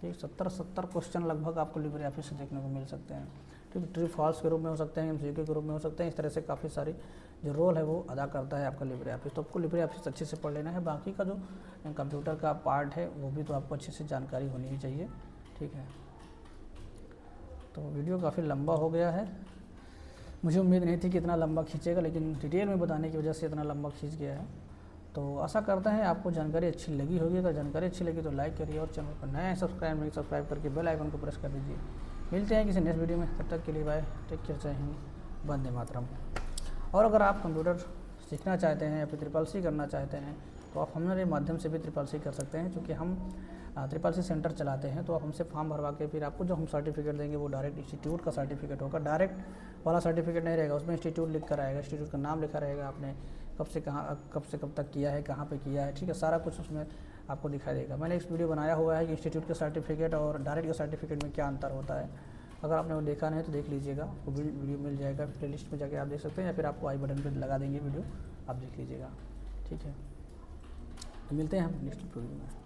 ठीक, 70 क्वेश्चन लगभग आपको लिब्रे ऑफिस से देखने को मिल सकते हैं, ठीक। ट्रू फॉल्स के रूप में हो सकते हैं, एमसीक्यू के रूप में हो सकते हैं, इस तरह से काफ़ी सारी जो रोल है वो अदा करता है आपका लिब्रे ऑफिस। तो आपको लिब्रे ऑफिस अच्छे से पढ़ लेना है, बाकी का जो कंप्यूटर का पार्ट है वो भी तो आपको अच्छे से जानकारी होनी ही चाहिए, ठीक है। तो वीडियो काफ़ी लंबा हो गया है, मुझे उम्मीद नहीं थी कि इतना लंबा खींचेगा, लेकिन डिटेल में बताने की वजह से इतना लंबा खींच गया है। तो आशा करते हैं आपको जानकारी अच्छी लगी होगी। अगर जानकारी अच्छी लगी तो लाइक करिए, और चैनल पर नए हैं सब्सक्राइब करके बेल आइकन को प्रेस कर दीजिए। मिलते हैं किसी नेक्स्ट वीडियो में, तब तक के लिए बाय, टेक केयर, जय हिंद, वंदे मातरम। और अगर आप कंप्यूटर सीखना चाहते हैं या फिर CCC करना चाहते हैं तो आप हमारे माध्यम से भी CCC कर सकते हैं, क्योंकि हम CCC सेंटर चलाते हैं। तो आप हमसे फॉर्म भरवा के फिर आपको जो हम सर्टिफिकेट देंगे वो डायरेक्ट इंस्टीट्यूट का सर्टिफिकेट होगा, डायरेक्ट वाला सर्टिफिकेट नहीं रहेगा, उसमें इंस्टीट्यूट लिख कर आएगा, इंस्टीट्यूट का नाम लिखा रहेगा, आपने कब से कब तक किया है, कहाँ पे किया है, ठीक है, सारा कुछ उसमें आपको दिखाई देगा। मैंने एक वीडियो बनाया हुआ है कि इंस्टीट्यूट के सर्टिफिकेट और डायरेक्ट के सर्टिफिकेट में क्या अंतर होता है। अगर आपने वो देखा नहीं तो देख लीजिएगा, आपको वीडियो मिल जाएगा, प्ले लिस्ट में जाके आप देख सकते हैं, या फिर आपको आई बटन पर लगा देंगे वीडियो, आप देख लीजिएगा, ठीक है। तो मिलते हैं हम नेक्स्ट वीडियो में।